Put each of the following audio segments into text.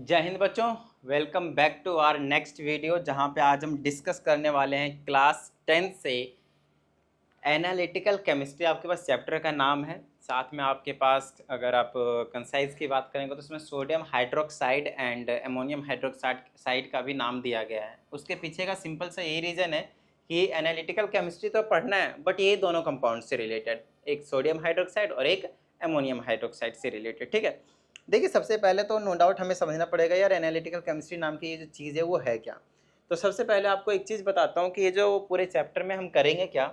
जय हिंद बच्चों, welcome back to our next video जहां पे आज हम डिस्कस करने वाले हैं क्लास 10 से एनालिटिकल केमिस्ट्री। आपके पास चैप्टर का नाम है, साथ में आपके पास अगर आप कंसाइज की बात करेंगे तो उसमें sodium hydroxide and ammonium hydroxide का भी नाम दिया गया है। उसके पीछे का सिंपल सा यही रीज़न है कि एनालिटिकल केमिस्ट्री तो पढ़ना है, बट ये दोनों कंपाउंड से रिलेटेड, एक सोडियम हाइड्रोक्साइड और एक अमोनियम हाइड्रोक्साइड से रिलेटेड। ठीक है, देखिए सबसे पहले तो नो डाउट हमें समझना पड़ेगा यार एनालिटिकल केमिस्ट्री नाम की ये जो चीज़ है वो है क्या। तो सबसे पहले आपको एक चीज़ बताता हूँ कि ये जो पूरे चैप्टर में हम करेंगे क्या,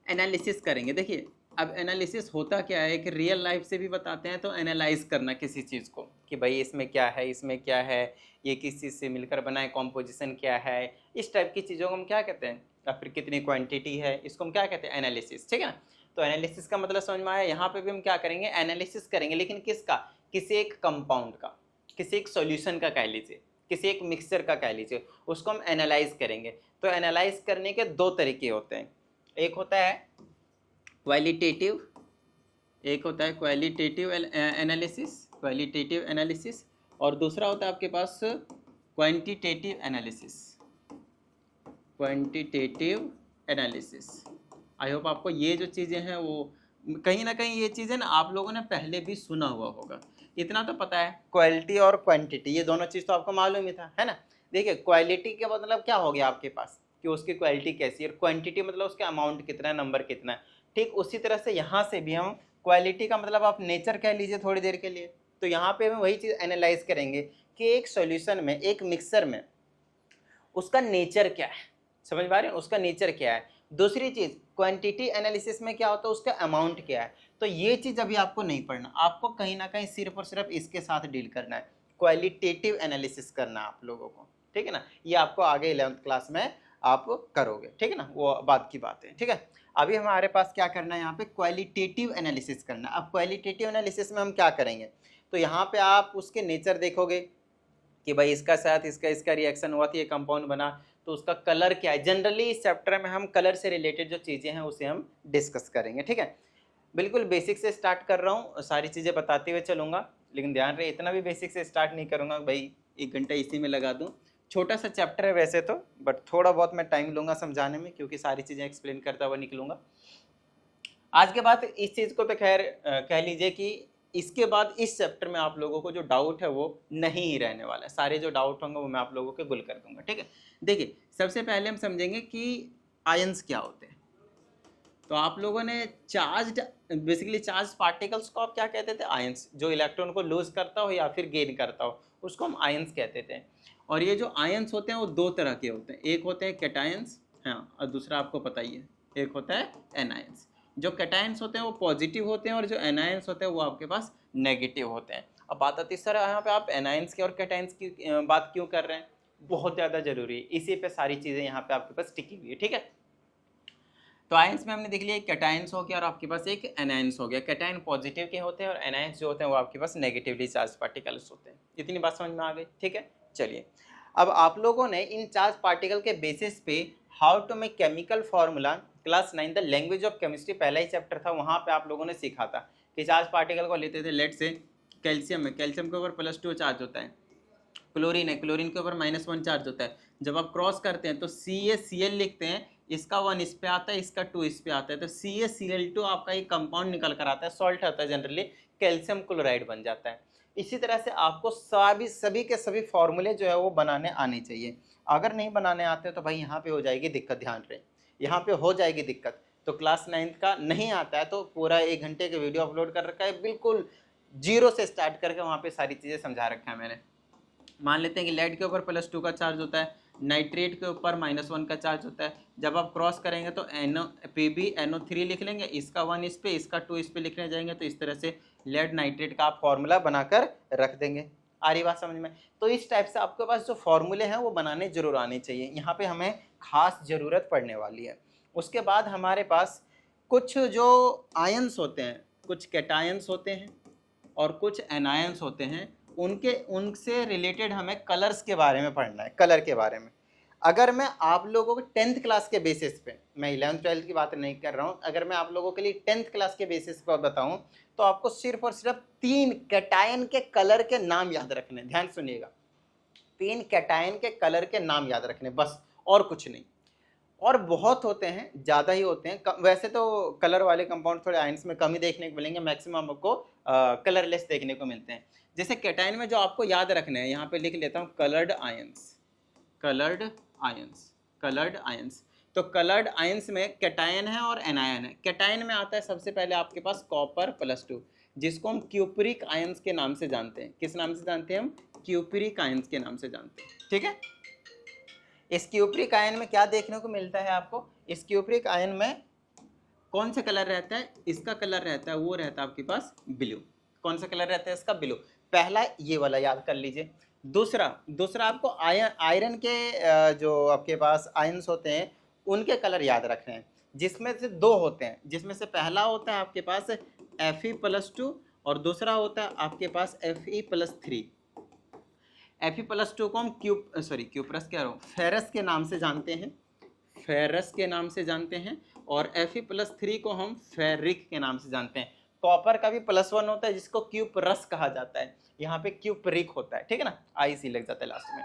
एनालिसिस करेंगे। देखिए अब एनालिसिस होता क्या है कि रियल लाइफ से भी बताते हैं, तो एनालाइज करना किसी चीज़ को कि भाई इसमें क्या है, इसमें क्या है, ये किस चीज़ से मिलकर बना है, कॉम्पोजिशन क्या है, इस टाइप की चीज़ों को हम क्या कहते हैं, या फिर कितनी क्वांटिटी है, इसको हम क्या कहते हैं, एनालिसिस। ठीक है ना। तो एनालिसिस का मतलब समझ में आया। यहाँ पे भी हम क्या करेंगे, एनालिसिस करेंगे, लेकिन किसका, किसी एक कंपाउंड का, किसी एक सॉल्यूशन का कह लीजिए, किसी एक मिक्सचर का कह लीजिए, उसको हम एनालाइज करेंगे। तो एनालाइज करने के दो तरीके होते हैं, एक होता है क्वालिटेटिव, एक होता है क्वालिटेटिव एनालिसिस, और दूसरा होता है आपके पास क्वांटिटेटिव एनालिसिस। आई होप आपको ये जो चीज़ें हैं वो कहीं ना कहीं ये चीज़ें ना आप लोगों ने पहले भी सुना हुआ होगा। इतना तो पता है, क्वालिटी और क्वांटिटी ये दोनों चीज़ तो आपको मालूम ही था, है ना। देखिए क्वालिटी का मतलब क्या हो गया आपके पास कि उसकी क्वालिटी कैसी है, और क्वांटिटी मतलब उसका अमाउंट कितना है, नंबर कितना है। ठीक उसी तरह से यहाँ से भी हम क्वालिटी का मतलब आप नेचर कह लीजिए थोड़ी देर के लिए। तो यहाँ पे हम वही चीज़ एनालाइज करेंगे कि एक सॉल्यूशन में, एक मिक्सर में उसका नेचर क्या है, समझ पा रहे हैं, उसका नेचर क्या है। दूसरी चीज़ क्वांटिटी एनालिसिस में क्या होता है, उसका अमाउंट क्या है। तो ये चीज़ अभी आपको नहीं पढ़ना, आपको कहीं ना कहीं सिर्फ और सिर्फ इसके साथ डील करना है, क्वालिटेटिव एनालिसिस करना है आप लोगों को। ठीक है ना, ये आपको आगे 11th क्लास में आप करोगे। ठीक है ना, वो बात की बात है। ठीक है, अभी हमारे पास क्या करना है, यहाँ पे क्वालिटेटिव एनालिसिस करना है। अब क्वालिटेटिव एनालिसिस में हम क्या करेंगे, तो यहाँ पे आप उसके नेचर देखोगे कि भाई इसका साथ इसका इसका रिएक्शन हुआ था, ये कंपाउंड बना, तो उसका कलर क्या है। जनरली इस चैप्टर में हम कलर से रिलेटेड जो चीज़ें हैं उसे हम डिस्कस करेंगे। ठीक है, बिल्कुल बेसिक से स्टार्ट कर रहा हूँ, सारी चीज़ें बताते हुए चलूँगा, लेकिन ध्यान रहे इतना भी बेसिक से स्टार्ट नहीं करूँगा भाई 1 घंटा इसी में लगा दूँ। छोटा सा चैप्टर है वैसे तो, बट थोड़ा बहुत मैं टाइम लूँगा समझाने में, क्योंकि सारी चीज़ें एक्सप्लेन करता हुआ निकलूँगा। आज के बाद इस चीज़ को तो खैर कह लीजिए कि इसके बाद इस चैप्टर में आप लोगों को जो डाउट है वो नहीं ही रहने वाला है। सारे जो डाउट होंगे वो मैं आप लोगों के गुल कर दूंगा। ठीक है, देखिए सबसे पहले हम समझेंगे कि आयंस क्या होते हैं। तो आप लोगों ने चार्ज, बेसिकली चार्ज पार्टिकल्स को आप क्या कहते थे, आयंस। जो इलेक्ट्रॉन को लूज करता हो या फिर गेन करता हो उसको हम आयंस कहते थे। और ये जो आयंस होते हैं वो दो तरह के होते हैं, एक होते हैं कैटायंस, हाँ, और दूसरा आपको पता ही है, एक होता है एनायंस। जो कैटायंस होते हैं वो पॉजिटिव होते हैं और जो एनायंस होते हैं वो आपके पास नेगेटिव होते हैं। अब बात आती है सर यहाँ पे आप एनायंस की और कैटायंस की बात क्यों कर रहे हैं, बहुत ज़्यादा जरूरी है, इसी पे सारी चीज़ें यहाँ पे आपके पास टिकी हुई है। ठीक है, तो आयंस में हमने देख लिया एक कैटायंस हो गया और आपके पास एक एनायंस हो गया। कैटायन पॉजिटिव के होते हैं और एनायंस जो होते हैं वो आपके पास नेगेटिवली चार्ज पार्टिकल्स होते हैं। इतनी बात समझ में आ गई। ठीक है, चलिए अब आप लोगों ने इन चार्ज पार्टिकल के बेसिस पे how to make chemical formula, class 9 the language of chemistry पहला ही चैप्टर था, वहाँ पे आप लोगों ने सीखा था कि चार्ज पार्टिकल को लेते थे। लेट से कैल्शियम है, कैल्शियम के ऊपर +2 चार्ज होता है। क्लोरीन है, क्लोरीन के ऊपर -1 चार्ज होता है। जब आप क्रॉस करते हैं तो CaCl लिखते हैं, इसका 1 इस पे आता है, इसका 2 इस पे आता है, तो CaCl2 आपका एक कंपाउंड निकल कर आता है, सॉल्ट आता है जनरली, कैल्शियम क्लोराइड बन जाता है। इसी तरह से आपको सभी के सभी फॉर्मूले जो है वो बनाने आने चाहिए। अगर नहीं बनाने आते तो भाई यहाँ पे हो जाएगी दिक्कत, ध्यान रहे यहाँ पे हो जाएगी दिक्कत। तो क्लास 9 का नहीं आता है तो पूरा 1 घंटे का वीडियो अपलोड कर रखा है, बिल्कुल जीरो से स्टार्ट करके वहाँ पे सारी चीज़ें समझा रखा है मैंने। मान लेते हैं कि लेड के ऊपर +2 का चार्ज होता है, नाइट्रेट के ऊपर -1 का चार्ज होता है। जब आप क्रॉस करेंगे तो PbNO3 लिख लेंगे, इसका 1 इस पे, इसका 2 इस पे लिखने जाएंगे, तो इस तरह से लेड नाइट्रेट का आप फॉर्मूला बनाकर रख देंगे। आ रही बात समझ में। तो इस टाइप से आपके पास जो फॉर्मूले हैं वो बनाने जरूर आने चाहिए, यहाँ पे हमें खास ज़रूरत पड़ने वाली है। उसके बाद हमारे पास कुछ जो आयंस होते हैं, कुछ कैटायंस होते हैं और कुछ एनायंस होते हैं, उनके उनसे रिलेटेड हमें कलर्स के बारे में पढ़ना है, कलर के बारे में। अगर मैं आप लोगों को 10th क्लास के बेसिस पे, मैं 11th 12th की बात नहीं कर रहा हूँ, अगर मैं आप लोगों के लिए 10th क्लास के बेसिस पर बताऊं तो आपको सिर्फ और सिर्फ 3 कैटायन के कलर के नाम याद रखने, ध्यान सुनिएगा, 3 कैटायन के कलर के नाम याद रखने बस, और कुछ नहीं। और बहुत होते हैं, ज़्यादा ही होते हैं, वैसे तो कलर वाले कंपाउंड थोड़े आयंस में कम ही देखने को मिलेंगे, मैक्सिमम आपको कलरलेस देखने को मिलते हैं। जैसे कैटायन में जो आपको याद रखना है, यहाँ पे लिख लेता हूँ coloured ions, coloured ions, coloured ions. तो कलर्ड आयंस में कैटायन है और एनायन है। कैटायन में आता है सबसे पहले आपके पास कॉपर +2, जिसको हम क्यूपरिक आयंस के नाम से जानते हैं। किस नाम से जानते हैं हम? क्यूपरिक आयंस के नाम से जानते हैं, ठीक है। इस क्यूपरिक आयन में क्या देखने को मिलता है आपको? इस क्यूपरिक आयन में कौन सा कलर रहता है? इसका कलर रहता है, वो रहता है आपके पास ब्लू। कौन सा कलर रहता है इसका? ब्लू। पहला ये वाला याद कर लीजिए। दूसरा आपको आयरन के जो आपके पास आयंस होते हैं उनके कलर याद रखने हैं, जिसमें से 2 होते हैं, जिसमें से पहला होता है आपके पास Fe+2 और दूसरा होता है आपके पास Fe+3। Fe+2 को हम क्यूपरस कह रहा हूँ, फेरस के नाम से जानते हैं, फेरस के नाम से जानते हैं, और Fe+3 को हम फेरिक के नाम से जानते हैं। कॉपर का भी +1 होता है जिसको क्यूपरस कहा जाता है, यहाँ पे क्यूपरिक होता है, ठीक है ना, IC लग जाता है लास्ट में।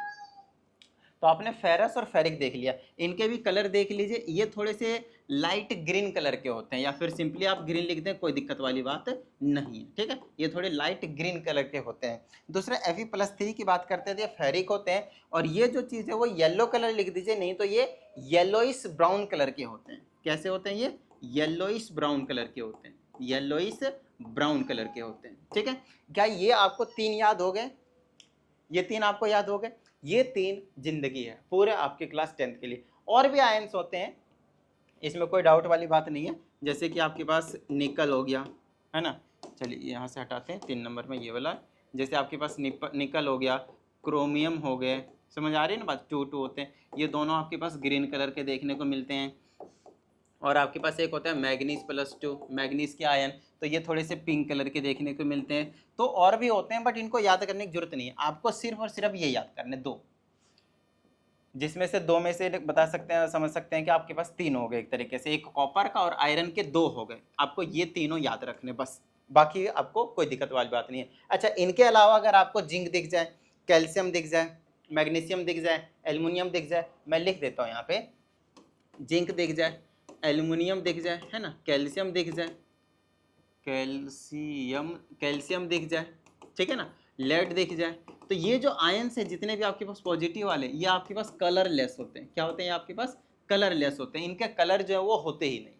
तो आपने फेरस और फेरिक देख लिया, इनके भी कलर देख लीजिए। ये थोड़े से लाइट ग्रीन कलर के होते हैं, या फिर सिंपली आप ग्रीन लिख दें, कोई दिक्कत वाली बात नहीं है, ठीक है। ये थोड़े लाइट ग्रीन कलर के होते हैं। दूसरा Fe+3 की बात करते हैं तो ये फेरिक होते हैं, और ये जो चीज़ है वो येलो कलर लिख दीजिए, नहीं तो ये येलोइश ब्राउन कलर के होते हैं। कैसे होते हैं ये? येलोइश ब्राउन कलर के होते हैं, येलोइश ब्राउन कलर के होते हैं, ठीक है। क्या ये आपको 3 याद हो गए? ये 3 आपको याद हो गए? ये 3 जिंदगी है पूरे आपके क्लास 10th के लिए। और भी आयंस होते हैं, इसमें कोई डाउट वाली बात नहीं है। जैसे कि आपके पास निकल हो गया, है ना, चलिए यहाँ से हटाते हैं, 3 नंबर में ये वाला। जैसे आपके पास निकल हो गया, क्रोमियम हो गए, समझ आ रही है ना बात? 2 होते हैं, ये दोनों आपके पास ग्रीन कलर के देखने को मिलते हैं। और आपके पास एक होता है मैग्नीज+2, मैग्नीज के आयन, तो ये थोड़े से पिंक कलर के देखने को मिलते हैं। तो और भी होते हैं, बट इनको याद करने की जरूरत नहीं है, आपको सिर्फ और सिर्फ ये याद करने 2, जिसमें से 2 में से बता सकते हैं, समझ सकते हैं कि आपके पास 3 हो गए एक तरीके से, एक कॉपर का और आयरन के 2 हो गए। आपको ये तीनों याद रखने बस, बाकी आपको कोई दिक्कत वाली बात नहीं है। अच्छा, इनके अलावा अगर आपको जिंक दिख जाए, कैल्शियम दिख जाए, मैग्नीशियम दिख जाए, एल्युमिनियम दिख जाए, मैं लिख देता हूँ यहाँ पे, जिंक दिख जाए, एल्युमिनियम दिख जाए, है ना, कैल्शियम दिख जाए, कैल्शियम दिख जाए, ठीक है ना, लेड दिख जाए, तो ये जो आयंस है जितने भी आपके पास पॉजिटिव वाले, ये आपके पास कलरलेस होते हैं। क्या होते हैं? आपके पास कलरलेस होते हैं, इनके कलर जो है वो होते ही नहीं है,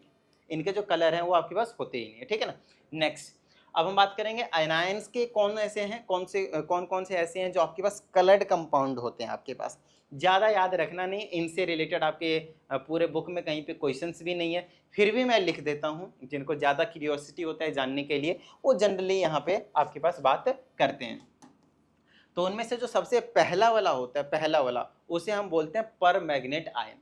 इनके जो कलर हैं वो आपके पास होते ही नहीं है, ठीक है ना। नेक्स्ट, अब हम बात करेंगे आयनाइंस के कौन ऐसे हैं, कौन कौन से ऐसे हैं जो आपके पास कलर्ड कंपाउंड होते हैं आपके पास। ज़्यादा याद रखना नहीं, इनसे रिलेटेड आपके पूरे बुक में कहीं पे क्वेश्चंस भी नहीं है, फिर भी मैं लिख देता हूँ, जिनको ज़्यादा क्यूरियोसिटी होता है जानने के लिए, वो जनरली यहाँ पे आपके पास बात करते हैं। तो उनमें से जो सबसे पहला वाला होता है, पहला वाला, उसे हम बोलते हैं पर मैग्नेट आयन,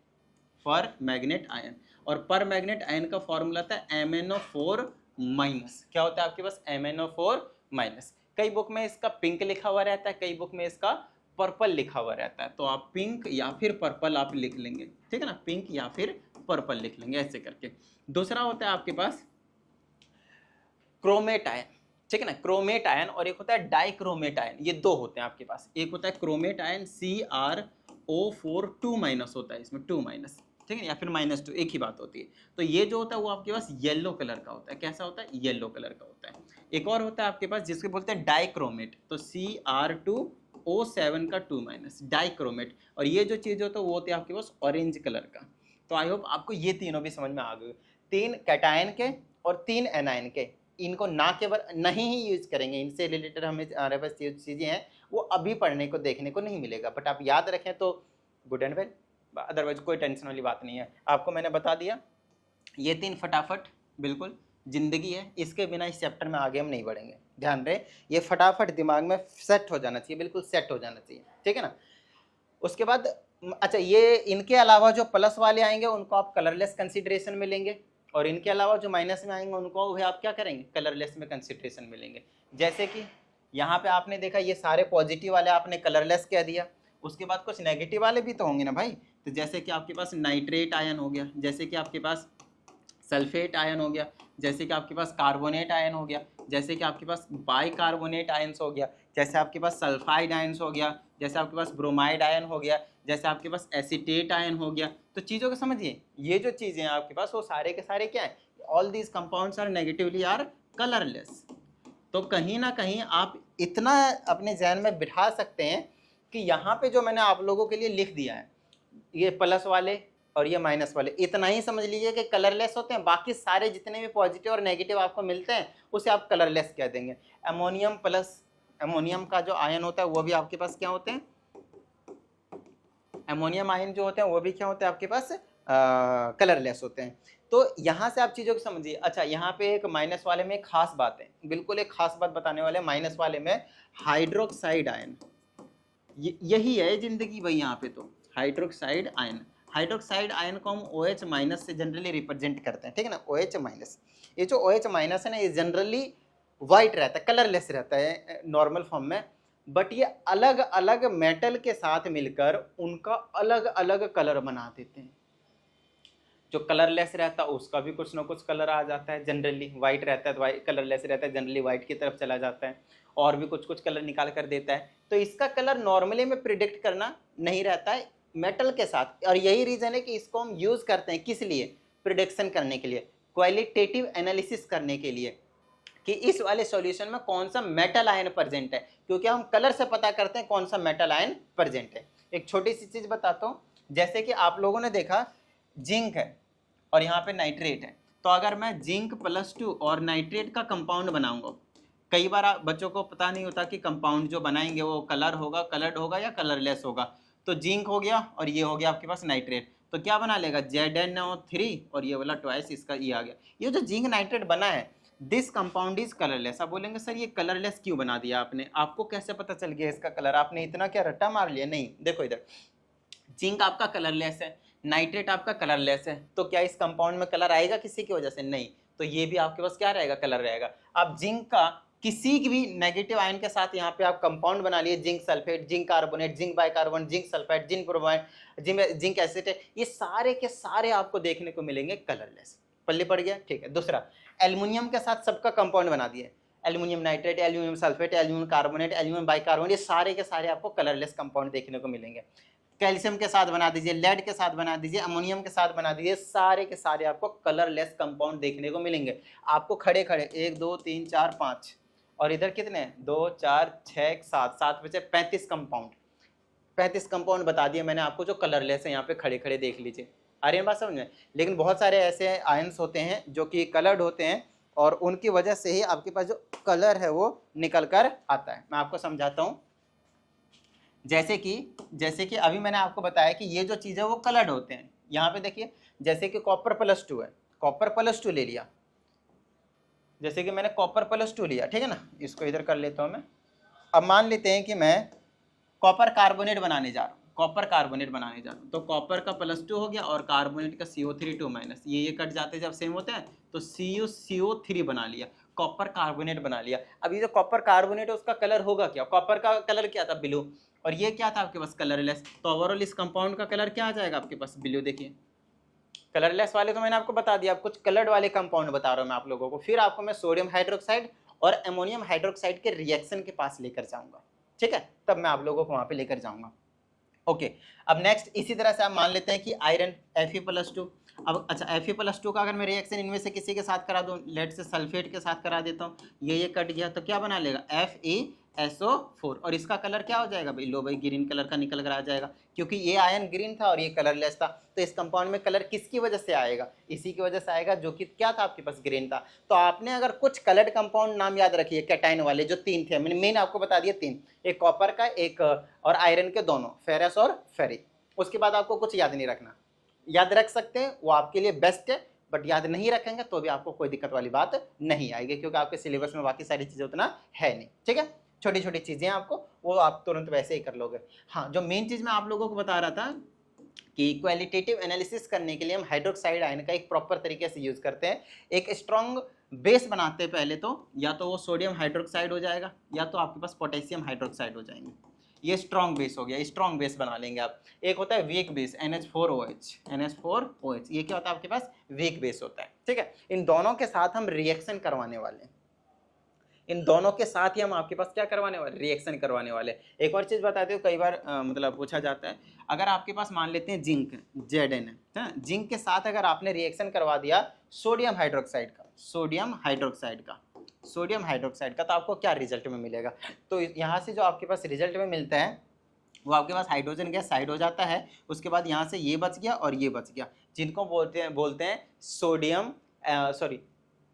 पर मैग्नेट आयन। और पर मैग्नेट आयन का फॉर्मूला था MnO4-। क्या होता है आपके पास? MnO4-। कई बुक में इसका पिंक लिखा हुआ रहता है, कई बुक में इसका पर्पल लिखा हुआ रहता है, तो आप पिंक या फिर पर्पल आप लिख लेंगे, ठीक है ना, पिंक या फिर पर्पल लिख लेंगे ऐसे करके। दूसरा होता है आपके पास क्रोमेट आयन, ठीक है ना, क्रोमेट आयन, और एक होता है डाइक्रोमेट आयन। ये 2 होते हैं आपके पास। एक होता है क्रोमेट आयन, CrO4 2- होता है इसमें, 2-, ठीक है, या फिर -2, एक ही बात होती है। तो ये जो होता है वो आपके पास येलो कलर का होता है। कैसा होता है? येलो कलर का होता है। एक और होता है आपके पास जिसको बोलते हैं डाइक्रोमेट, तो Cr2O7 का 2-, डाइक्रोमेट। और ये जो चीज़ होता है वो होती है आपके पास ऑरेंज कलर का। तो आई होप आपको ये तीनों भी समझ में आ गए, 3 कैटायन के और 3 एनायन के। इनको ना केवल नहीं ही यूज करेंगे, इनसे रिलेटेड हमें हमारे पास जो चीज़ें हैं वो अभी पढ़ने को देखने को नहीं मिलेगा, बट आप याद रखें तो गुड एंड वेल, अदरवाइज कोई टेंशन वाली बात नहीं है। आपको मैंने बता दिया ये 3 फटाफट, बिल्कुल जिंदगी है, इसके बिना इस चैप्टर में आगे हम नहीं बढ़ेंगे। ध्यान रहे, ये फटाफट दिमाग में सेट हो जाना चाहिए, बिल्कुल सेट हो जाना चाहिए, ठीक है ना। उसके बाद अच्छा, ये इनके अलावा जो प्लस वाले आएंगे उनको आप कलरलेस कंसिडरेशन में लेंगे, और इनके अलावा जो माइनस में आएंगे उनको भी आप क्या करेंगे? कलरलेस में कंसिडरेशन में लेंगे। जैसे कि यहाँ पे आपने देखा ये सारे पॉजिटिव वाले आपने कलरलेस कह दिया, उसके बाद कुछ नेगेटिव वाले भी तो होंगे ना भाई। तो जैसे कि आपके पास नाइट्रेट आयन हो गया, जैसे कि आपके पास सल्फेट आयन हो गया, जैसे कि आपके पास कार्बोनेट आयन हो गया, जैसे कि आपके पास बाइकार्बोनेट आयन्स हो गया, जैसे आपके पास सल्फाइड आयन्स हो गया, जैसे आपके पास ब्रोमाइड आयन हो गया, जैसे आपके पास एसीटेट आयन हो गया। तो चीज़ों को समझिए, ये जो चीज़ें हैं आपके पास वो सारे के सारे क्या है, all these compounds are negatively are colourless. तो कहीं ना कहीं आप इतना अपने जहन में बिठा सकते हैं कि यहाँ पे जो मैंने आप लोगों के लिए लिख दिया है, ये प्लस वाले और ये माइनस वाले, इतना ही समझ लीजिए कि कलरलेस होते हैं। बाकी सारे जितने भी पॉजिटिव और नेगेटिव आपको मिलते हैं उसे आप कलरलेस कह देंगे। अमोनियम प्लस, अमोनियम का जो आयन होता है वो भी आपके पास क्या होते हैं, अमोनियम आयन जो होते हैं वो भी क्या होते हैं आपके पास, कलरलेस होते हैं। तो यहाँ से आप चीज़ों को समझिए। अच्छा, यहाँ पे एक माइनस वाले में एक खास बात है, बिल्कुल एक खास बात बताने वाले, माइनस वाले में हाइड्रोक्साइड आयन, यही है जिंदगी भाई यहाँ पे। तो हाइड्रोक्साइड आयन, हाइड्रोक्साइड आयन को हम OH माइनस से जनरली रिप्रेजेंट करते हैं, ठीक है ना, OH माइनस। ये जो OH माइनस है ना, ये जनरली वाइट रहता है, कलरलेस रहता है नॉर्मल फॉर्म में, बट ये अलग अलग मेटल के साथ मिलकर उनका अलग अलग कलर बना देते हैं। जो कलरलेस रहता है उसका भी कुछ ना कुछ कलर आ जाता है, जनरली वाइट रहता है तो वाइट, कलरलेस रहता है जनरली वाइट की तरफ चला जाता है, और भी कुछ कुछ कलर निकाल कर देता है। तो इसका कलर नॉर्मली में प्रिडिक्ट करना नहीं रहता है मेटल के साथ, और यही रीजन है कि इसको हम यूज करते हैं किस लिए, प्रिडिक्शन करने के लिए, क्वालिटेटिव एनालिसिस करने के लिए कि इस वाले सॉल्यूशन में कौन सा मेटल आयन प्रेजेंट है, क्योंकि हम कलर से पता करते हैं कौन सा मेटल आयन प्रेजेंट है। एक छोटी सी चीज बताता हूँ, जैसे कि आप लोगों ने देखा जिंक है और यहाँ पे नाइट्रेट है, तो अगर मैं जिंक +2 और नाइट्रेट का कंपाउंड बनाऊंगा, कई बार बच्चों को पता नहीं होता कि कंपाउंड जो बनाएंगे वो कलर होगा, कलर्ड होगा या कलरलेस होगा। तो जिंक हो गया और ये हो गया आपके पास नाइट्रेट, तो क्या बना लेगा ZnO3 और ये वाला ट्वाइस इसका ये आ गया। ये जो जिंक नाइट्रेट बना है, दिस कंपाउंड इज कलरलेस। आप बोलेंगे सर ये कलरलेस क्यों बना दिया आपने, आपको कैसे पता चल गया इसका कलर, आपने इतना क्या रट्टा मार लिया? नहीं, देखो इधर, जिंक आपका कलरलेस है, नाइट्रेट आपका कलरलेस है, तो क्या इस कंपाउंड में कलर आएगा किसी की वजह से? नहीं, तो ये भी आपके पास क्या रहेगा, कलर रहेगा। आप जिंक का किसी भी नेगेटिव आयन के साथ यहाँ पे आप कंपाउंड बना लिए, zinc sulphate, zinc carbonate, zinc bicarbonate, zinc sulphide, zinc bromide, zinc acetate, ये सारे के सारे आपको देखने को मिलेंगे कलरलेस। पल्ले पड़ गया, ठीक है। दूसरा, एल्युमिनियम के साथ सबका कंपाउंड बना दिए, aluminium nitrate, aluminium sulphate, aluminium carbonate, aluminium bicarbonate, ये सारे के सारे आपको कलरलेस कंपाउंड देखने को मिलेंगे। कैल्शियम के साथ बना दीजिए, लेड के साथ बना दीजिए, अमोनियम के साथ बना दीजिए, सारे के सारे आपको कलरलेस कंपाउंड देखने को मिलेंगे। आपको खड़े खड़े 1 2 3 4 5 और इधर कितने, 2 4 6 7, 7 बचे 35 कंपाउंड, 35 कंपाउंड बता दिए मैंने आपको जो कलरलेस है, यहाँ पे खड़े खड़े देख लीजिए। आ रही है बात समझ में? लेकिन बहुत सारे ऐसे आयंस होते हैं जो कि कलर्ड होते हैं और उनकी वजह से ही आपके पास जो कलर है वो निकल कर आता है। मैं आपको समझाता हूँ। जैसे कि अभी मैंने आपको बताया कि ये जो चीज़ है वो कलर्ड होते हैं। यहाँ पे देखिए, जैसे कि कॉपर +2 है, कॉपर +2 ले लिया, जैसे कि मैंने कॉपर +2 लिया, ठीक है ना, इसको इधर कर लेता हूँ मैं। अब मान लेते हैं कि मैं कॉपर कार्बोनेट बनाने जा रहा हूँ, कॉपर कार्बोनेट बनाने जा रहा हूँ, तो कॉपर का +2 हो गया और कार्बोनेट का CO3 2- ये कट जाते जब सेम होते हैं, तो CO3 बना लिया, कॉपर कार्बोनेट बना लिया। अब ये जो कॉपर कार्बोनेट है उसका कलर होगा क्या, कॉपर का कलर क्या था, ब्लू, और ये क्या था आपके पास, कलरलेस। तो ओवरऑल इस कंपाउंड का कलर क्या आ जाएगा आपके पास, ब्लू। देखिए कलरलेस वाले तो मैंने आपको बता दिया, अब कुछ कलर्ड वाले कंपाउंड बता रहा हूँ मैं आप लोगों को। फिर आपको मैं सोडियम हाइड्रोक्साइड और अमोनियम हाइड्रोक्साइड के रिएक्शन के पास लेकर जाऊंगा, ठीक है, तब मैं आप लोगों को वहां पे लेकर जाऊंगा। ओके, अब नेक्स्ट इसी तरह से आप मान लेते हैं कि आयरन Fe+2। अब अच्छा, Fe+2 का अगर मैं रिएक्शन इनमें से किसी के साथ करा दूं, लेड से सल्फेट के साथ करा देता हूँ, ये कट गया, तो क्या बना लेगा, FeSO4, और इसका कलर क्या हो जाएगा भाई, लो भाई ग्रीन कलर का निकल कर आ जाएगा, क्योंकि ये आयन ग्रीन था और ये कलरलेस था। तो इस कंपाउंड में कलर किसकी वजह से आएगा, इसी की वजह से आएगा जो कि क्या था आपके पास, ग्रीन था। तो आपने अगर कुछ कलर्ड कंपाउंड नाम याद रखिए, कैटाइन वाले जो 3 थे, मैंने मेन आपको बता दिया 3, एक कॉपर का, एक और आयरन के दोनों, फेरस और फेरिक। उसके बाद आपको कुछ याद नहीं रखना, याद रख सकते हैं वो आपके लिए बेस्ट है, बट याद नहीं रखेंगे तो भी आपको कोई दिक्कत वाली बात नहीं आएगी, क्योंकि आपके सिलेबस में बाकी सारी चीज़ें उतना है नहीं, ठीक है। छोटी छोटी चीज़ें आपको वो आप तुरंत वैसे ही कर लोगे। हाँ, जो मेन चीज़ मैं आप लोगों को बता रहा था कि क्वालिटेटिव एनालिसिस करने के लिए हम हाइड्रोक्साइड आयन का एक प्रॉपर तरीके से यूज़ करते हैं। एक स्ट्रॉन्ग बेस बनाते हैं पहले तो, या तो वो सोडियम हाइड्रोक्साइड हो जाएगा या तो आपके पास पोटेशियम हाइड्रोक्साइड हो जाएंगे। ये स्ट्रॉन्ग बेस हो गया, स्ट्रॉन्ग बेस बना लेंगे आप। एक होता है वीक बेस NH4OH, NH4OH, ये क्या होता है आपके पास, वीक बेस होता है, ठीक है। इन दोनों के साथ हम रिएक्शन करवाने वाले हैं, इन दोनों के साथ ही हम आपके पास क्या करवाने वाले, रिएक्शन करवाने वाले। एक और चीज बताते हो, कई बार मतलब पूछा जाता है, अगर आपके पास मान लेते हैं जिंक Zn है, जिंक के साथ अगर आपने रिएक्शन करवा दिया सोडियम हाइड्रोक्साइड का, सोडियम हाइड्रोक्साइड का, सोडियम हाइड्रोक्साइड का, तो आपको क्या रिजल्ट में मिलेगा, तो यहाँ से जो आपके पास रिजल्ट में मिलता है वो आपके पास हाइड्रोजन गैस साइड हो जाता है, उसके बाद यहाँ से ये बच गया और ये बच गया, जिनको बोलते हैं sodium, sorry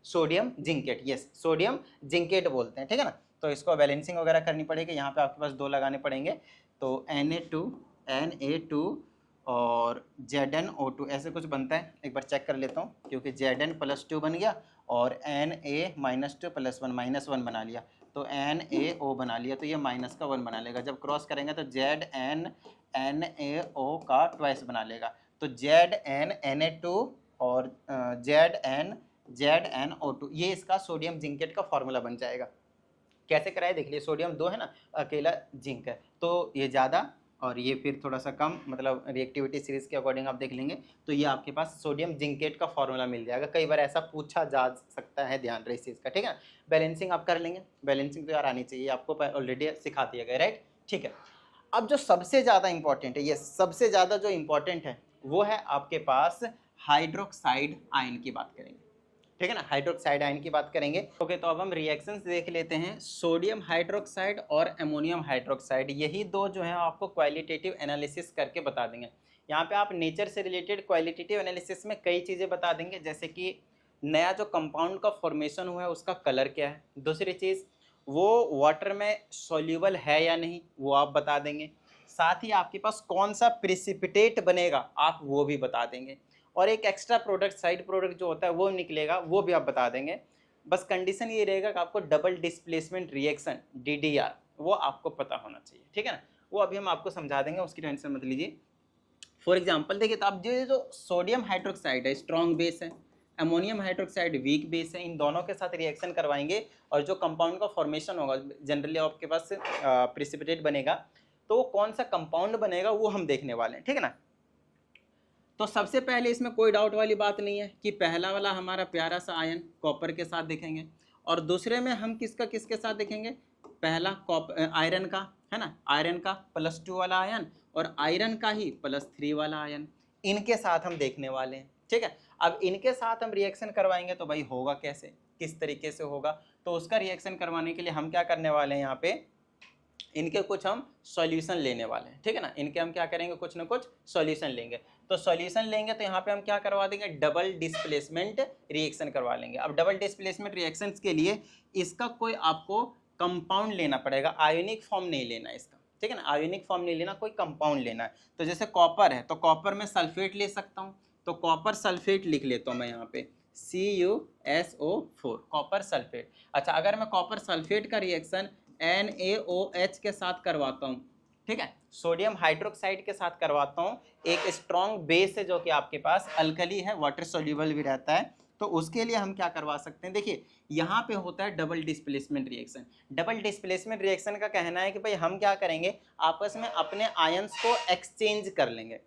sodium zincate, yes sodium zincate बोलते हैं, ठीक है ना। तो इसको बैलेंसिंग वगैरह करनी पड़ेगी, यहाँ पे आपके पास 2 लगाने पड़ेंगे, तो Na2 और ZnO2 ऐसे कुछ बनता है, एक बार चेक कर लेता हूँ, क्योंकि Zn+2 बन गया और Na-2+1 -1 बना लिया, तो NaO बना लिया, तो ये -1 बना लेगा, जब क्रॉस करेंगे तो ZnNaO का ट्वाइस बना लेगा, तो ZnNa2 और ZnO2, ये इसका सोडियम जिंकेट का फॉर्मूला बन जाएगा। कैसे कराए देख लिए, सोडियम 2 है ना, अकेला जिंक है, तो ये ज़्यादा और ये फिर थोड़ा सा कम, मतलब रिएक्टिविटी सीरीज के अकॉर्डिंग आप देख लेंगे, तो ये आपके पास सोडियम जिंकेट का फॉर्मूला मिल जाएगा। कई बार ऐसा पूछा जा सकता है, ध्यान रहे इस चीज़ का, ठीक है। बैलेंसिंग आप कर लेंगे, बैलेंसिंग तो यार आनी चाहिए, आपको ऑलरेडी सिखा दिया गया, राइट, ठीक है। अब जो सबसे ज़्यादा इंपॉर्टेंट है, ये सबसे ज़्यादा जो इंपॉर्टेंट है वो है आपके पास हाइड्रोक्साइड आयन की बात करेंगे, ठीक है ना, हाइड्रोक्साइड आयन की बात करेंगे। ओके, तो अब हम रिएक्शंस देख लेते हैं, सोडियम हाइड्रोक्साइड और अमोनियम हाइड्रोक्साइड, यही दो जो है आपको क्वालिटेटिव एनालिसिस करके बता देंगे। यहाँ पे आप नेचर से रिलेटेड क्वालिटेटिव एनालिसिस में कई चीज़ें बता देंगे, जैसे कि नया जो कंपाउंड का फॉर्मेशन हुआ है उसका कलर क्या है, दूसरी चीज़ वो वाटर में सॉल्यूबल है या नहीं वो आप बता देंगे, साथ ही आपके पास कौन सा प्रिसिपिटेट बनेगा आप वो भी बता देंगे, और एक एक्स्ट्रा प्रोडक्ट, साइड प्रोडक्ट जो होता है वो निकलेगा, वो भी आप बता देंगे। बस कंडीशन ये रहेगा कि आपको डबल डिस्प्लेसमेंट रिएक्शन DDR वो आपको पता होना चाहिए, ठीक है ना, वो अभी हम आपको समझा देंगे, उसकी टेंशन मत लीजिए। फॉर एग्जाम्पल देखिए, तो आप जो सोडियम हाइड्रोक्साइड है स्ट्रॉन्ग बेस है, अमोनियम हाइड्रोक्साइड वीक बेस है, इन दोनों के साथ रिएक्शन करवाएंगे और जो कंपाउंड का फॉर्मेशन होगा जनरली आपके पास प्रिसिपिटेट बनेगा, तो कौन सा कंपाउंड बनेगा वो हम देखने वाले हैं, ठीक है ना। तो सबसे पहले इसमें कोई डाउट वाली बात नहीं है कि पहला वाला हमारा प्यारा सा आयन कॉपर के साथ देखेंगे, और दूसरे में हम किसके साथ देखेंगे, पहला आयरन का है ना, आयरन का +2 वाला आयन और आयरन का ही +3 वाला आयन, इनके साथ हम देखने वाले हैं, ठीक है। अब इनके साथ हम रिएक्शन करवाएंगे तो भाई होगा कैसे, किस तरीके से होगा, तो उसका रिएक्शन करवाने के लिए हम क्या करने वाले हैं, यहाँ पे इनके कुछ हम सॉल्यूशन लेने वाले हैं, ठीक है ना, इनके हम क्या करेंगे, कुछ ना कुछ सॉल्यूशन लेंगे, तो सॉल्यूशन लेंगे तो यहाँ पे हम क्या करवा देंगे, डबल डिस्प्लेसमेंट रिएक्शन करवा लेंगे। अब डबल डिस्प्लेसमेंट रिएक्शंस के लिए इसका कोई आपको कंपाउंड लेना पड़ेगा, आयोनिक फॉर्म नहीं लेना इसका, ठीक है ना, आयोनिक फॉर्म नहीं लेना, कोई कंपाउंड लेना है। तो जैसे कॉपर है तो कॉपर में सल्फेट ले सकता हूँ, तो कॉपर सल्फेट लिख लेता हूँ मैं यहाँ पे CuSO4, कॉपर सल्फेट। अच्छा, अगर मैं कॉपर सल्फेट का रिएक्शन NaOH के साथ करवाता हूँ, ठीक है, सोडियम हाइड्रोक्साइड के साथ करवाता हूँ, एक स्ट्रॉन्ग बेस है जो कि आपके पास अल्कली है, वाटर सोल्यूबल भी रहता है, तो उसके लिए हम क्या करवा सकते हैं, देखिए यहाँ पे होता है double displacement reaction. Double displacement reaction का कहना है कि भाई हम क्या करेंगे, आपस में अपने आयंस को एक्सचेंज कर लेंगे।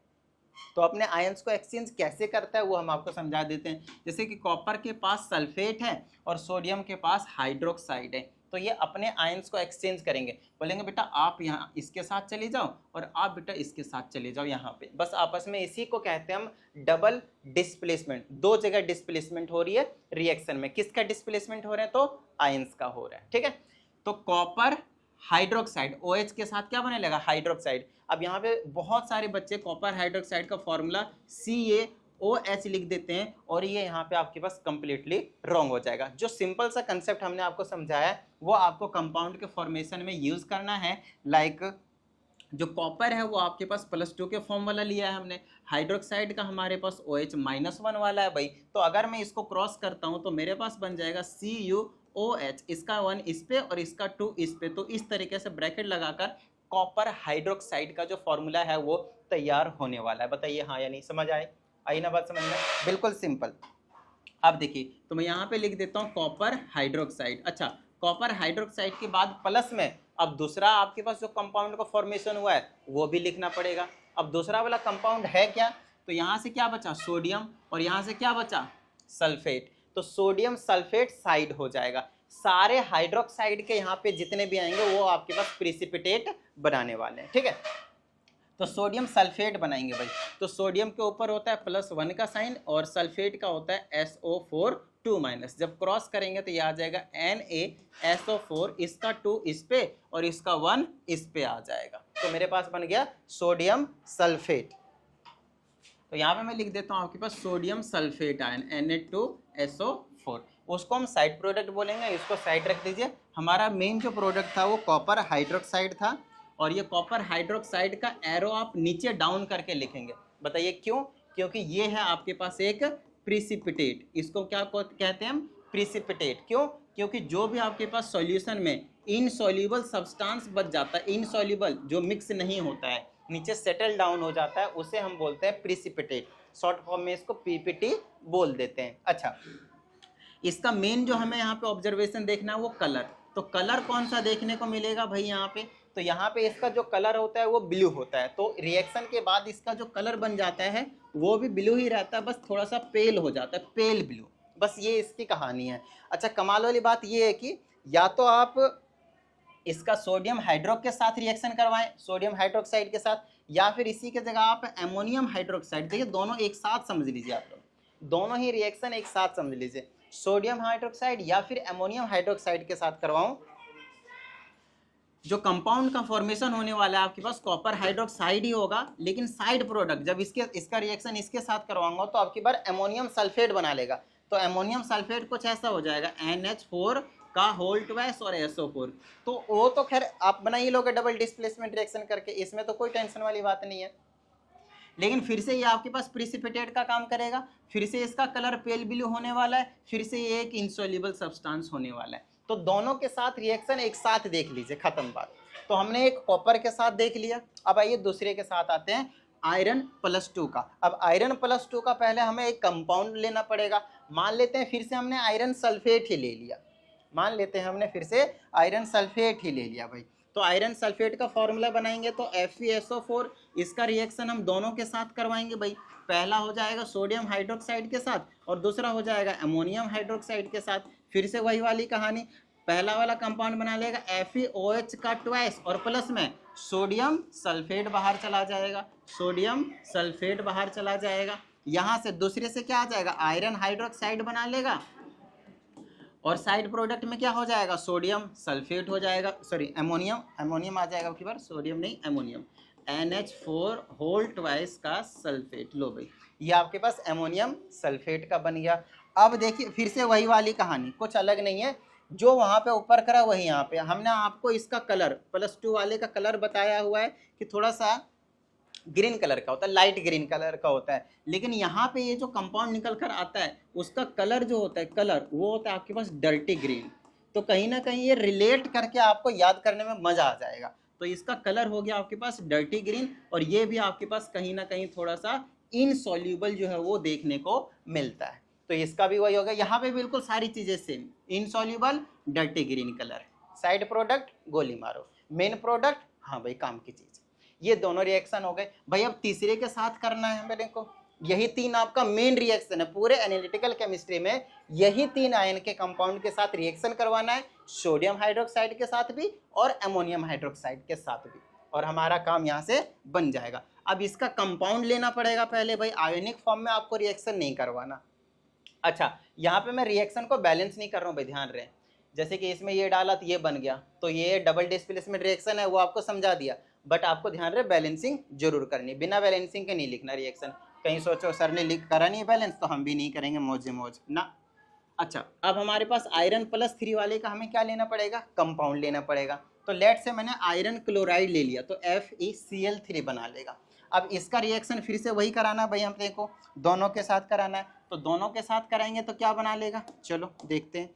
तो अपने आयंस को एक्सचेंज कैसे करता है वो हम आपको समझा देते हैं। जैसे कि कॉपर के पास सल्फेट है और सोडियम के पास हाइड्रोक्साइड है, तो ये अपने आयंस को एक्सचेंज करेंगे, बोलेंगे बेटा आप यहाँ इसके साथ चले जाओ और आप बेटा इसके साथ चले जाओ यहाँ पे, बस आपस में, इसी को कहते हैं हम डबल डिस्प्लेसमेंट। दो जगह डिस्प्लेसमेंट हो रही है रिएक्शन में, किसका डिस्प्लेसमेंट हो रहा है, तो आयंस का हो रहा है, ठीक है। तो कॉपर हाइड्रोक्साइड OH के साथ क्या बने लगा, हाइड्रोक्साइड। अब यहाँ पे बहुत सारे बच्चे कॉपर हाइड्रोक्साइड का फॉर्मूला CaOH लिख देते हैं और ये यहाँ पे आपके पास कंप्लीटली रॉन्ग हो जाएगा। जो सिंपल सा कंसेप्ट हमने आपको समझाया है वो आपको कंपाउंड के फॉर्मेशन में यूज करना है। लाइक जो कॉपर है वो आपके पास +2 के फॉर्म वाला लिया है हमने, हाइड्रोक्साइड का हमारे पास OH-1 वाला है भाई, तो अगर मैं इसको क्रॉस करता हूँ तो मेरे पास बन जाएगा CuOH, इसका 1 इस पे और इसका 2 इस पे, तो इस तरीके से ब्रैकेट लगाकर कॉपर हाइड्रोक्साइड का जो फॉर्मूला है वो तैयार होने वाला है। बताइए हाँ या नहीं, समझ आए, आई ना बात समझ में, बिल्कुल सिंपल। अब देखिए, तो मैं यहाँ पे लिख देता हूँ कॉपर हाइड्रोक्साइड। अच्छा, कॉपर हाइड्रोक्साइड के बाद प्लस में अब दूसरा आपके पास जो कंपाउंड का फॉर्मेशन हुआ है वो भी लिखना पड़ेगा। अब दूसरा वाला कंपाउंड है क्या, तो यहाँ से क्या बचा सोडियम, और यहाँ से क्या बचा सल्फेट, तो सोडियम सल्फेट साइड हो जाएगा। सारे हाइड्रोक्साइड के यहाँ पे जितने भी आएंगे वो आपके पास प्रिसिपिटेट बनाने वाले हैं, ठीक है। तो सोडियम सल्फेट बनाएंगे भाई, तो सोडियम के ऊपर होता है +1 का साइन और सल्फेट का होता है SO4 2-, जब क्रॉस करेंगे तो ये आ जाएगा NaSO4, इसका 2 इस पे और इसका 1 इस पे आ जाएगा, तो मेरे पास बन गया सोडियम सल्फेट। तो यहाँ पे मैं लिख देता हूँ आपके पास सोडियम सल्फेट आयन Na2SO4, उसको हम साइड प्रोडक्ट बोलेंगे, इसको साइड रख दीजिए। हमारा मेन जो प्रोडक्ट था वो कॉपर हाइड्रोक्साइड था, और ये कॉपर हाइड्रोक्साइड का एरो आप नीचे डाउन करके लिखेंगे। बताइए क्यों, क्योंकि ये है आपके पास एक प्रिसिपिटेट, इसको क्या कहते हैं हम प्रिसिपिटेट। क्यों, क्योंकि जो भी आपके पास सॉल्यूशन में इनसॉल्युबल सब्सटेंस बच जाता है, इनसॉल्युबल जो मिक्स नहीं होता है, नीचे सेटल डाउन हो जाता है, उसे हम बोलते हैं प्रिसिपिटेट, शॉर्ट फॉर्म में इसको पीपीटी बोल देते हैं। अच्छा, इसका मेन जो हमें यहाँ पे ऑब्जर्वेशन देखना है वो कलर, तो कलर कौन सा देखने को मिलेगा भाई यहाँ पे, तो यहाँ पे इसका जो कलर होता है वो ब्लू होता है, तो रिएक्शन के बाद इसका जो कलर बन जाता है वो भी ब्लू ही रहता है, बस थोड़ा सा पेल हो जाता है, पेल ब्लू, बस ये इसकी कहानी है। अच्छा, कमाल वाली बात ये है कि या तो आप इसका सोडियम हाइड्रोक के साथ रिएक्शन करवाएं, सोडियम हाइड्रोक्साइड के साथ, या फिर इसी के जगह आप एमोनियम हाइड्रोक्साइड, देखिए दोनों एक साथ समझ लीजिए, आप लोग दोनों ही रिएक्शन एक साथ समझ लीजिए, सोडियम हाइड्रोक्साइड या फिर एमोनियम हाइड्रोक्साइड के साथ करवाऊं। जो कंपाउंड का फॉर्मेशन होने वाला है आपके पास कॉपर हाइड्रोक्साइड ही होगा, लेकिन साइड प्रोडक्ट जब इसका रिएक्शन इसके साथ करवाऊंगा तो आपकी बार एमोनियम सल्फेट बना लेगा, तो एमोनियम सल्फेट कुछ ऐसा हो जाएगा NH4 का होल ट्वाइस और SO4, तो वो तो खैर आप बना ही लोगे डबल डिस्प्लेसमेंट रिएक्शन करके, इसमें तो कोई टेंशन वाली बात नहीं है। लेकिन फिर से ये आपके पास प्रिसिपिटेट का काम करेगा, फिर से इसका कलर पेल ब्लू होने वाला है, फिर से ये एक इनसॉल्युबल सब्सटेंस होने वाला है, तो दोनों के साथ रिएक्शन एक साथ देख लीजिए, खत्म बात। तो हमने एक कॉपर के साथ देख लिया, अब आइए दूसरे के साथ आते हैं आयरन +2 का। अब आयरन +2 का पहले हमें एक कंपाउंड लेना पड़ेगा, मान लेते हैं फिर से हमने आयरन सल्फेट ही ले लिया, मान लेते हैं हमने फिर से आयरन सल्फेट ही ले लिया भाई, तो आयरन सल्फेट का फॉर्मूला बनाएंगे तो FeSO4, इसका रिएक्शन हम दोनों के साथ करवाएंगे भाई, पहला हो जाएगा सोडियम हाइड्रोक्साइड के साथ और दूसरा हो जाएगा अमोनियम हाइड्रोक्साइड के साथ, फिर से वही वाली कहानी, पहला वाला कंपाउंड बना लेगा FeOH का ट्वाइस और प्लस में सोडियम सल्फेट बाहर चला जाएगा, सोडियम सल्फेट बाहर चला जाएगा, यहाँ से दूसरे से क्या आ जाएगा आयरन हाइड्रोक्साइड बना लेगा, और साइड प्रोडक्ट में क्या हो जाएगा सोडियम सल्फेट हो जाएगा, सॉरी एमोनियम आ जाएगा आपकी बार, सोडियम नहीं एमोनियम, NH4 होल ट्वाइस का सल्फेट, लो भाई ये आपके पास एमोनियम सल्फेट का बन गया। अब देखिए फिर से वही वाली कहानी, कुछ अलग नहीं है, जो वहाँ पे ऊपर करा वही यहाँ पे, हमने आपको इसका कलर +2 वाले का कलर बताया हुआ है कि थोड़ा सा ग्रीन कलर का होता है, लाइट ग्रीन कलर का होता है, लेकिन यहाँ पे ये जो कंपाउंड निकल कर आता है उसका कलर जो होता है कलर वो होता है आपके पास डर्टी ग्रीन, तो कहीं ना कहीं ये रिलेट करके आपको याद करने में मजा आ जाएगा, तो इसका कलर हो गया आपके पास डर्टी ग्रीन, और ये भी आपके पास कहीं ना कहीं थोड़ा सा इनसॉल्युबल जो है वो देखने को मिलता है, तो इसका भी वही होगा, यहाँ पे बिल्कुल सारी चीजें same, insoluble dirty green colour, side product गोली मारो, मेन प्रोडक्ट हाँ भाई काम की चीज, ये दोनों रिएक्शन हो गए भाई। अब तीसरे के साथ करना है मेरे को, यही 3 आपका मेन रिएक्शन है पूरे एनालिटिकल केमिस्ट्री में, यही 3 आयन के कंपाउंड के साथ रिएक्शन करवाना है, सोडियम हाइड्रोक्साइड के साथ भी और एमोनियम हाइड्रोक्साइड के साथ भी, और हमारा काम यहाँ से बन जाएगा। अब इसका कंपाउंड लेना पड़ेगा पहले भाई, आयोनिक फॉर्म में आपको रिएक्शन नहीं करवाना। अच्छा, यहाँ पे मैं रिएक्शन को बैलेंस नहीं कर रहा हूँ भाई, ध्यान रहे, जैसे कि इसमें ये डाला तो ये बन गया, तो ये डबल डिस्प्लेसमेंट रिएक्शन है वो आपको समझा दिया, बट आपको ध्यान रहे बैलेंसिंग जरूर करनी, बिना बैलेंसिंग के नहीं लिखना रिएक्शन, कहीं सोचो सर ने लिख करा नहीं बैलेंस तो हम भी नहीं करेंगे मौज मौज ना। अच्छा, अब हमारे पास आयरन +3 वाले का हमें क्या लेना पड़ेगा कंपाउंड लेना पड़ेगा, तो लेट से मैंने आयरन क्लोराइड ले लिया तो FeCl3 बना लेगा। अब इसका रिएक्शन फिर से वही कराना भाई, हम देखो दोनों के साथ कराना है, तो दोनों के साथ कराएंगे तो क्या बना लेगा, चलो देखते हैं,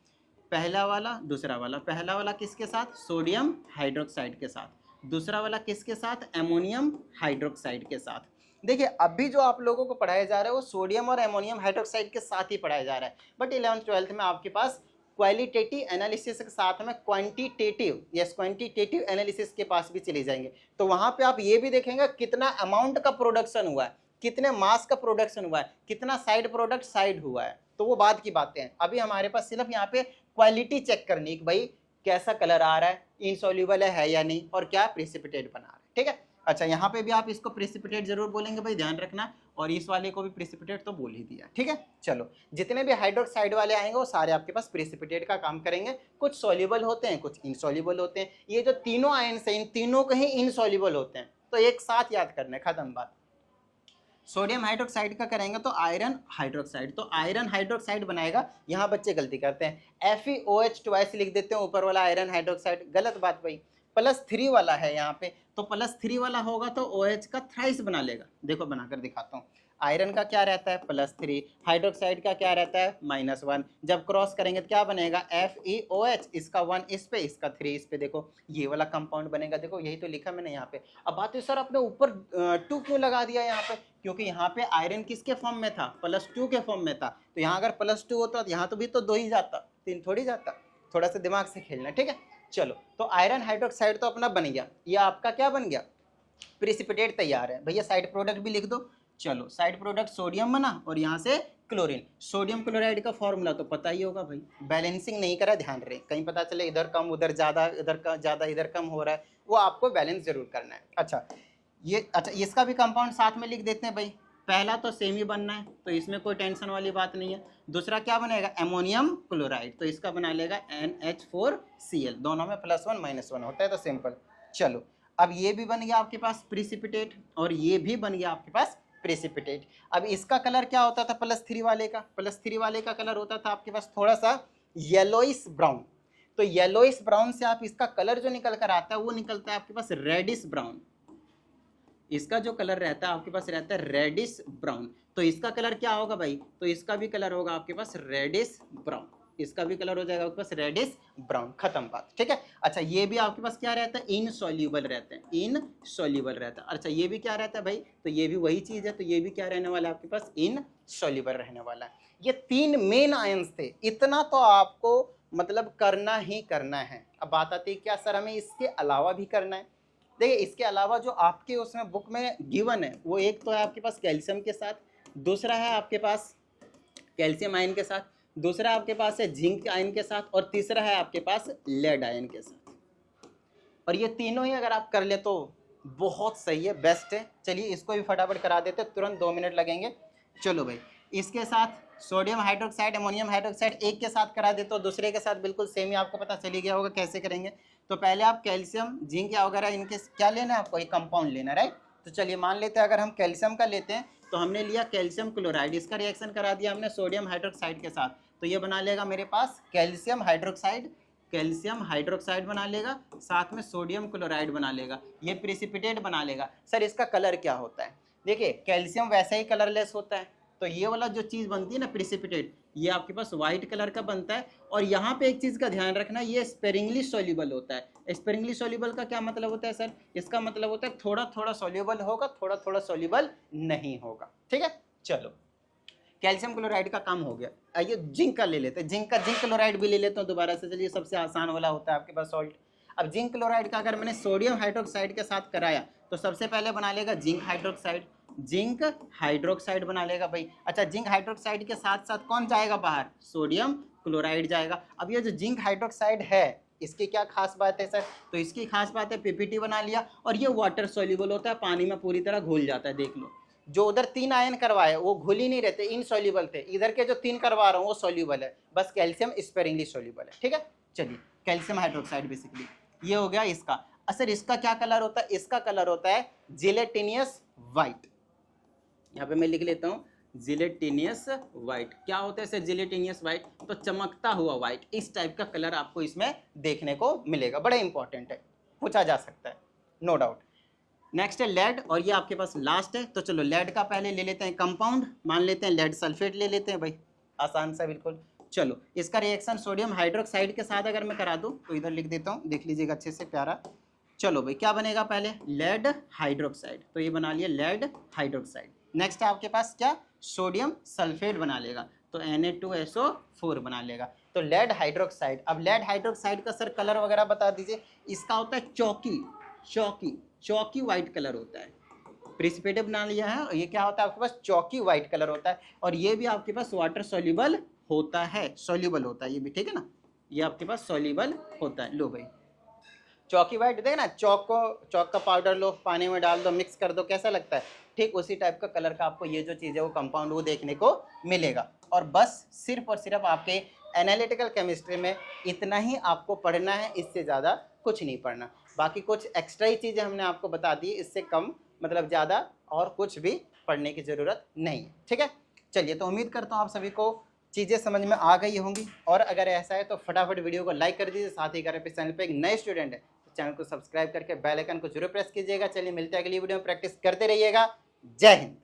पहला वाला दूसरा वाला, पहला वाला किसके साथ सोडियम हाइड्रोक्साइड के साथ, दूसरा वाला किसके साथ एमोनियम हाइड्रोक्साइड के साथ। देखिए अभी जो आप लोगों को पढ़ाया जा रहा है वो सोडियम और एमोनियम हाइड्रोक्साइड के साथ ही पढ़ाया जा रहा है, बट 11th 12th में आपके पास क्वालिटेटिव एनालिसिस के साथ में क्वांटिटेटिव एनालिसिस के पास भी चले जाएंगे, तो वहां पे आप ये भी देखेंगे कितना अमाउंट का प्रोडक्शन हुआ है, कितने मास का प्रोडक्शन हुआ है, कितना साइड प्रोडक्ट साइड हुआ है, तो वो बाद की बातें हैं। अभी हमारे पास सिर्फ यहाँ पे क्वालिटी चेक करनी है, भाई कैसा कलर आ रहा है, इनसॉल्युबल है या नहीं, और क्या प्रेसिपिटेट बना रहा है। ठीक है, अच्छा यहाँ पे भी आप इसको प्रेसिपिटेट जरूर बोलेंगे भाई, ध्यान रखना, और इस वाले को भी प्रेसिपिटेट तो बोल ही दिया। ठीक है, चलो जितने भी हाइड्रोक्साइड वाले आएंगे वो सारे आपके पास प्रेसिपिटेट का काम करेंगे। कुछ सॉल्युबल होते हैं, कुछ इनसॉल्युबल होते हैं। ये जो तीनों आयन है इन तीनों के ही इनसॉल्युबल होते हैं, तो एक साथ याद करना है, खत्म बात। सोडियम हाइड्रोक्साइड का करेंगे तो आयरन हाइड्रोक्साइड, तो आयरन हाइड्रोक्साइड बनाएगा। यहाँ बच्चे गलती करते हैं, FeOH ट्वाइस लिख देते हैं ऊपर वाला आयरन हाइड्रोक्साइड, गलत बात भाई। +3 वाला है यहाँ पे, तो +3 वाला होगा तो OH का थ्राइस बना लेगा। देखो बनाकर दिखाता हूँ, आयरन का क्या रहता है +3, हाइड्रोक्साइड का क्या रहता है -1, जब क्रॉस करेंगे तो क्या बनेगा FeOH, इसका 1 इस पे, इसका 3 इस पे, देखो ये वाला कंपाउंड बनेगा। देखो यही तो लिखा मैंने यहाँ पे। अब बात है सर आपने ऊपर 2 क्यों लगा दिया यहाँ पे, क्योंकि यहाँ पे आयरन किसके फॉर्म में था, +2 के फॉर्म में था, तो यहाँ अगर +2 होता तो यहाँ तो भी तो 2 ही जाता, 3 थोड़ी जाता। थोड़ा सा दिमाग से खेलना, ठीक है। चलो तो आयरन हाइड्रोक्साइड तो अपना बन गया, ये आपका क्या बन गया, प्रेसिपिटेट तैयार है। भैया साइड प्रोडक्ट भी लिख दो। चलो साइड प्रोडक्ट सोडियम बना और यहाँ से क्लोरीन, सोडियम क्लोराइड का फॉर्मूला तो पता ही होगा भाई, बैलेंसिंग नहीं करा, ध्यान रहे, कहीं पता चले इधर कम उधर ज़्यादा, इधर का ज़्यादा इधर कम हो रहा है, वो आपको बैलेंस जरूर करना है। अच्छा इसका भी कंपाउंड साथ में लिख देते हैं भाई। पहला तो सेम ही बनना है, तो इसमें कोई टेंशन वाली बात नहीं है। दूसरा क्या बनेगा, एमोनियम क्लोराइड, तो इसका बना लेगा NH4Cl, दोनों में +1 -1 होता है, तो सिंपल। चलो अब ये भी बन गया आपके पास प्रेसिपिटेट, और ये भी बन गया आपके पास प्रेसिपिटेट। अब इसका कलर क्या होता था +3 वाले का, +3 वाले का कलर होता था आपके पास थोड़ा सा येलोइश ब्राउन, तो येलोइश ब्राउन से आप इसका कलर जो निकल कर आता है वो निकलता है आपके पास रेडिश ब्राउन। इसका जो कलर रहता है आपके पास रहता है रेडिश ब्राउन, तो इसका कलर क्या होगा भाई, तो इसका भी कलर होगा आपके पास रेडिश ब्राउन, इसका भी कलर हो जाएगा आपके पास रेडिश ब्राउन, खत्म बात। ठीक है, अच्छा ये भी आपके पास क्या रहता है, इनसॉल्युबल रहते हैं, इनसॉल्युबल रहता है। अच्छा ये भी क्या रहता है भाई, तो ये भी वही चीज़ है, तो ये भी क्या रहने वाला है आपके पास, इनसॉल्युबल रहने वाला है। ये 3 मेन आयंस थे, इतना तो आपको मतलब करना ही करना है। अब बात आती है क्या सर हमें इसके अलावा भी करना है। देखिए इसके अलावा जो आपके उसमें बुक में गिवन है वो एक तो है आपके पास कैल्शियम के साथ, दूसरा है आपके पास कैल्शियम आयन के साथ, दूसरा आपके पास है जिंक आयन के साथ, और तीसरा है आपके पास लेड आयन के साथ। और ये तीनों ही अगर आप कर ले तो बहुत सही है, बेस्ट है। चलिए इसको भी फटाफट करा देते, तुरंत 2 मिनट लगेंगे। चलो भाई इसके साथ सोडियम हाइड्रोक्साइड एमोनियम हाइड्रोक्साइड एक के साथ करा देते, तो दूसरे के साथ बिल्कुल सेम ही आपको पता चली गया होगा कैसे करेंगे। तो पहले आप कैल्शियम जिंक या वगैरह इनके क्या लेना है आपको, एक कंपाउंड लेना, राइट। तो चलिए मान लेते हैं अगर हम कैल्शियम का लेते हैं, तो हमने लिया कैल्शियम क्लोराइड, इसका रिएक्शन करा दिया हमने सोडियम हाइड्रोक्साइड के साथ, तो ये बना लेगा मेरे पास कैल्शियम हाइड्रोक्साइड बना लेगा, साथ में सोडियम क्लोराइड बना लेगा, ये प्रेसिपिटेट बना लेगा। सर इसका कलर क्या होता है, देखिए कैल्शियम वैसे ही कलरलेस होता है, तो ये वाला जो चीज़ बनती है ना प्रेसिपिटेट, ये आपके पास व्हाइट कलर का बनता है। और यहाँ पे एक चीज़ का ध्यान रखना, ये स्पेरिंगली सॉल्युबल होता है। स्पेरिंगली सॉल्युबल का क्या मतलब होता है सर, इसका मतलब होता है थोड़ा थोड़ा सॉल्युबल होगा, थोड़ा थोड़ा सॉल्युबल नहीं होगा। ठीक है, चलो कैल्शियम क्लोराइड का काम हो गया। आइए जिंक का ले लेते हैं, जिंक क्लोराइड भी ले लेते हैं दोबारा से। चलिए सबसे आसान वाला होता है आपके पास सॉल्ट। अब जिंक क्लोराइड का अगर मैंने सोडियम हाइड्रोक्साइड के साथ कराया, तो सबसे पहले बना लेगा जिंक हाइड्रोक्साइड बना लेगा भाई। अच्छा जिंक हाइड्रोक्साइड के साथ साथ कौन जाएगा बाहर, सोडियम क्लोराइड जाएगा। अब ये जो जिंक हाइड्रोक्साइड है इसकी क्या खास बात है सर, तो इसकी खास बात है पीपीटी बना लिया, और ये वाटर सोल्यूबल होता है, पानी में पूरी तरह घुल जाता है। देख लो जो उधर 3 आयन करवाए वो घुल ही नहीं रहते, इनसॉल्युबल थे, इधर के जो 3 करवा रहा हूँ वो सॉल्युबल है, बस कैल्शियम स्पेरिंगली सॉल्युबल है। ठीक है, चलिए कैल्शियम हाइड्रोक्साइड बेसिकली ये हो गया इसका। असर इसका क्या कलर होता है, इसका कलर होता है जिलेटिनियस वाइट, यहाँ पे मैं लिख लेता हूँ जिलेटिनियस वाइट। क्या होता है सर जिलेटिनियस वाइट, तो चमकता हुआ वाइट, इस टाइप का कलर आपको इसमें देखने को मिलेगा, बड़ा इंपॉर्टेंट है, पूछा जा सकता है, नो डाउट। नेक्स्ट है लेड, और ये आपके पास लास्ट है। तो चलो लेड का पहले ले लेते हैं कंपाउंड, मान लेते हैं लेड सल्फेट ले लेते हैं भाई, आसान सा बिल्कुल। चलो इसका रिएक्शन सोडियम हाइड्रोक्साइड के साथ अगर मैं करा दूं तो इधर लिख देता हूं, देख लीजिएगा अच्छे से प्यारा। चलो भाई क्या बनेगा, पहले लेड हाइड्रोक्साइड, तो ये बना लिया लेड हाइड्रोक्साइड। नेक्स्ट है आपके पास क्या, सोडियम सल्फेट बना लेगा, तो Na2SO4 बना लेगा। तो लेड हाइड्रोक्साइड, अब लेड हाइड्रोक्साइड का सर कलर वगैरह बता दीजिए। इसका होता है चौकी, चौकी, चौकी वाइट कलर होता है। प्रिसिपिटेट बना लिया है, और ये क्या होता है आपके पास, चौकी वाइट कलर होता है। और ये भी आपके पास वाटर सोल्यूबल होता है, सोल्यूबल होता है ये भी, ठीक है ना, ये आपके पास सोल्यूबल होता है। लो भाई चौकी वाइट देखे ना, चौक का पाउडर लो, पानी में डाल दो, मिक्स कर दो, कैसा लगता है, ठीक उसी टाइप का कलर का आपको ये जो चीज़ है वो कंपाउंड वो देखने को मिलेगा। और बस सिर्फ और सिर्फ आपके एनालिटिकल केमिस्ट्री में इतना ही आपको पढ़ना है, इससे ज़्यादा कुछ नहीं पढ़ना। बाकी कुछ एक्स्ट्रा ही चीज़ें हमने आपको बता दी, इससे कम मतलब ज़्यादा और कुछ भी पढ़ने की ज़रूरत नहीं है, ठीक है। चलिए, तो उम्मीद करता हूँ आप सभी को चीज़ें समझ में आ गई होंगी, और अगर ऐसा है तो फटाफट वीडियो को लाइक कर दीजिए। साथ ही अगर आप इस चैनल पर एक नए स्टूडेंट है तो चैनल को सब्सक्राइब करके बेल आइकन को जरूर प्रेस कीजिएगा। चलिए मिलते हैं अगली वीडियो में, प्रैक्टिस करते रहिएगा। जय हिंद।